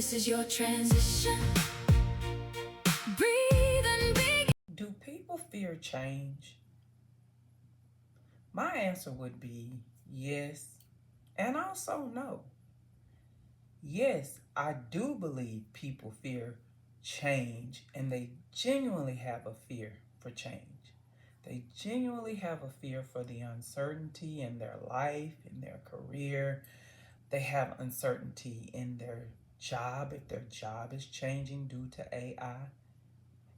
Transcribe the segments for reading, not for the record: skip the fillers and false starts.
This is your transition. Breathe and begin. Do people fear change? My answer would be yes, and also no. Yes, I do believe people fear change, and they genuinely have a fear for change. They genuinely have a fear for the uncertainty in their life, in their career. They have uncertainty in their job, if their job is changing due to AI.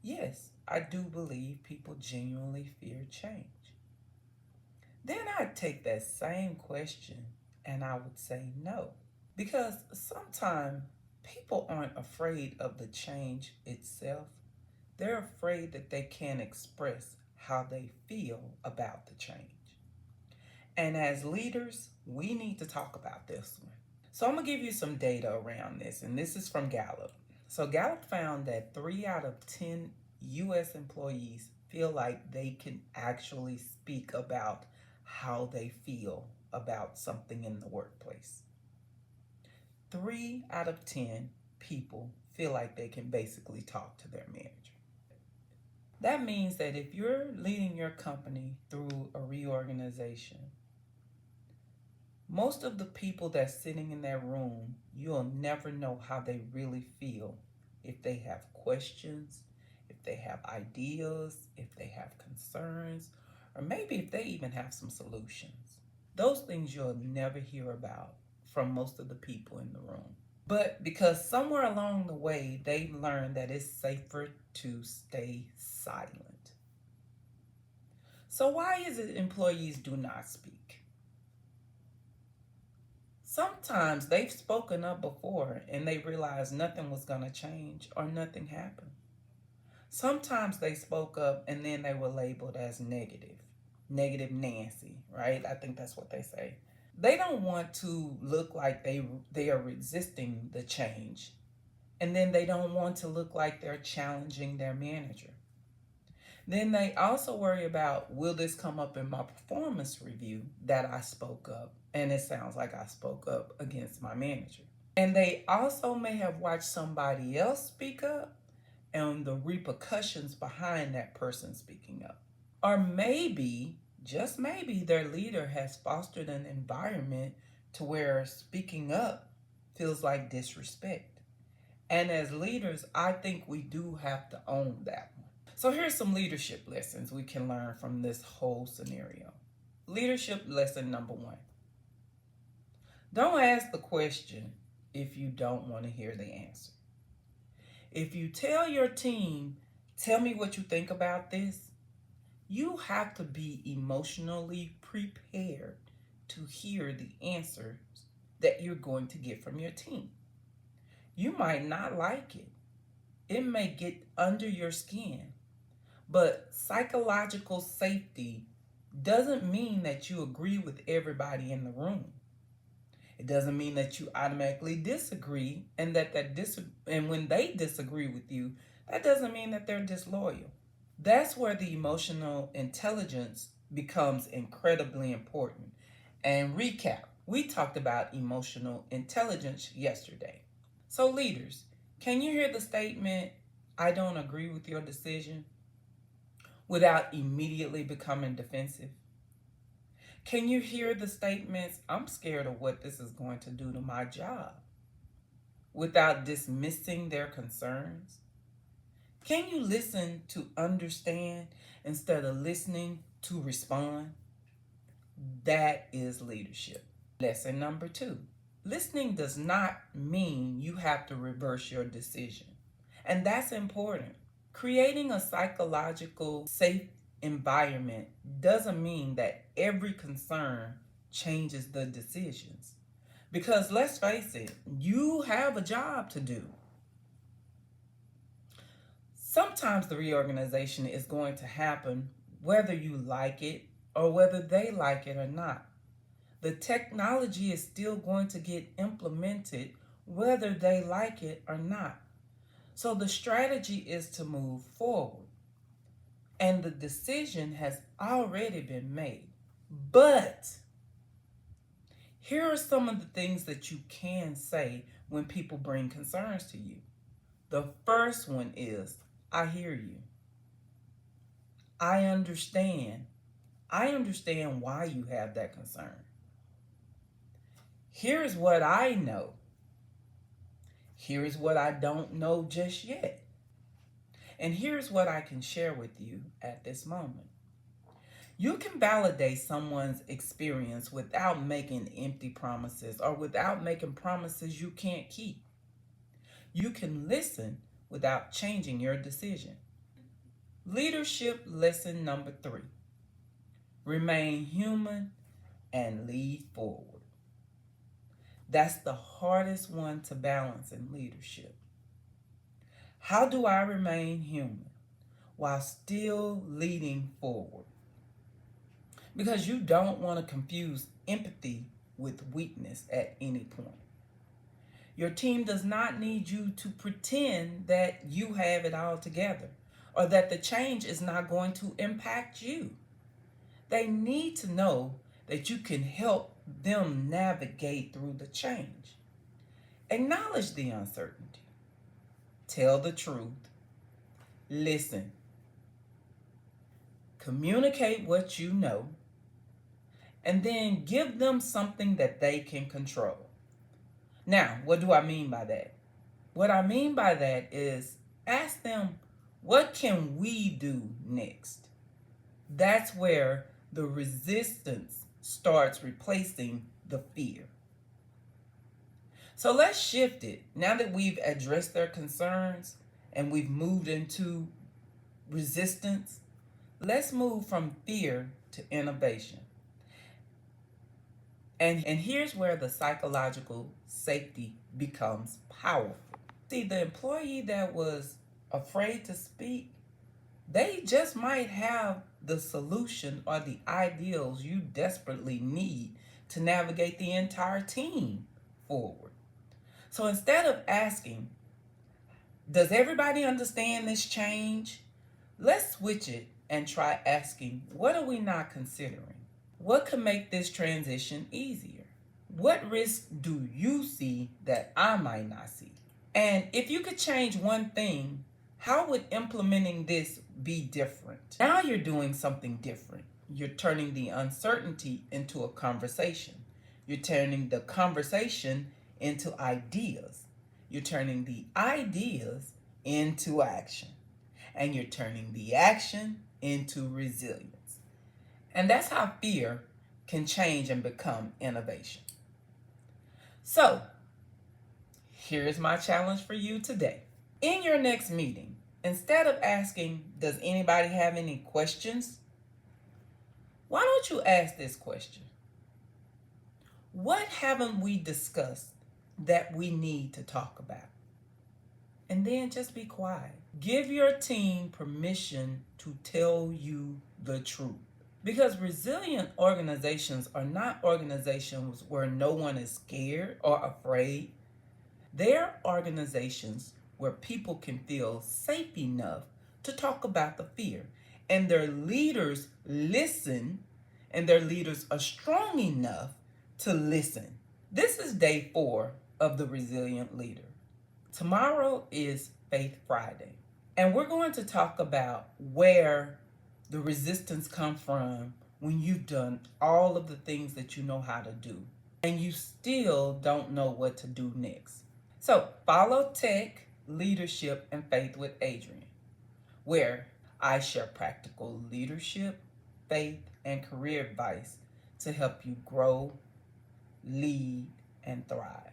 Yes, I do believe people genuinely fear change. Then I'd take that same question and I would say no. Because sometimes people aren't afraid of the change itself, they're afraid that they can't express how they feel about the change. And as leaders, we need to talk about this one. So I'm going to give you some data around this, and this is from Gallup. So Gallup found that 3 out of 10 U.S. employees feel like they can actually speak about how they feel about something in the workplace. 3 out of 10 people feel like they can basically talk to their manager. That means that if you're leading your company through a reorganization, most of the people that's sitting in that room, you'll never know how they really feel. If they have questions, if they have ideas, if they have concerns, or maybe if they even have some solutions. Those things you'll never hear about from most of the people in the room. But because somewhere along the way, they've learned that it's safer to stay silent. So why is it employees do not speak? Sometimes they've spoken up before and they realized nothing was going to change or nothing happened. Sometimes they spoke up and then they were labeled as negative Nancy, right? I think that's what they say. They don't want to look like they are resisting the change, and then they don't want to look like they're challenging their manager. Then they also worry about, will this come up in my performance review that I spoke up? And it sounds like I spoke up against my manager. And they also may have watched somebody else speak up and the repercussions behind that person speaking up. Or maybe, just maybe, their leader has fostered an environment to where speaking up feels like disrespect. And as leaders, I think we do have to own that one. So here's some leadership lessons we can learn from this whole scenario. Leadership lesson number 1. Don't ask the question if you don't want to hear the answer. If you tell your team, tell me what you think about this, you have to be emotionally prepared to hear the answers that you're going to get from your team. You might not like it. It may get under your skin. But psychological safety doesn't mean that you agree with everybody in the room. It doesn't mean that you automatically disagree, and and when they disagree with you, that doesn't mean that they're disloyal. That's where the emotional intelligence becomes incredibly important. And recap, we talked about emotional intelligence yesterday. So leaders, can you hear the statement, I don't agree with your decision, without immediately becoming defensive? Can you hear the statements, I'm scared of what this is going to do to my job, without dismissing their concerns? Can you listen to understand instead of listening to respond? That is leadership. Lesson number 2. Listening does not mean you have to reverse your decision. And that's important. Creating a psychological safe environment doesn't mean that every concern changes the decisions. Because let's face it, you have a job to do. Sometimes the reorganization is going to happen whether you like it or whether they like it or not. The technology is still going to get implemented whether they like it or not. So the strategy is to move forward. And the decision has already been made. But here are some of the things that you can say when people bring concerns to you. The first one is, I hear you. I understand. I understand why you have that concern. Here's what I know. Here's what I don't know just yet. And here's what I can share with you at this moment. You can validate someone's experience without making empty promises or without making promises you can't keep. You can listen without changing your decision. Leadership lesson number 3: remain human and lead forward. That's the hardest one to balance in leadership. How do I remain human while still leading forward? Because you don't want to confuse empathy with weakness at any point. Your team does not need you to pretend that you have it all together or that the change is not going to impact you. They need to know that you can help them navigate through the change. Acknowledge the uncertainty. Tell the truth. Listen. Communicate what you know. And then give them something that they can control. Now, what do I mean by that? What I mean by that is ask them, what can we do next? That's where the resistance starts replacing the fear. So let's shift it. Now that we've addressed their concerns and we've moved into resistance, let's move from fear to innovation. And here's where the psychological safety becomes powerful. See, the employee that was afraid to speak, they just might have the solution or the ideals you desperately need to navigate the entire team forward. So instead of asking, does everybody understand this change? Let's switch it and try asking, what are we not considering? What could make this transition easier? What risks do you see that I might not see? And if you could change one thing, how would implementing this be different? Now you're doing something different. You're turning the uncertainty into a conversation. You're turning the conversation into ideas. You're turning the ideas into action. And you're turning the action into resilience. And that's how fear can change and become innovation. So, here's my challenge for you today. In your next meeting, instead of asking, does anybody have any questions? Why don't you ask this question? What haven't we discussed that we need to talk about? And then just be quiet. Give your team permission to tell you the truth. Because resilient organizations are not organizations where no one is scared or afraid. They're organizations where people can feel safe enough to talk about the fear. And their leaders listen, and their leaders are strong enough to listen. This is day 4 of the Resilient Leader. Tomorrow is Faith Friday. And we're going to talk about where the resistance comes from when you've done all of the things that you know how to do and you still don't know what to do next. So follow Tech, Leadership, and Faith with Adrienne, where I share practical leadership, faith, and career advice to help you grow, lead, and thrive.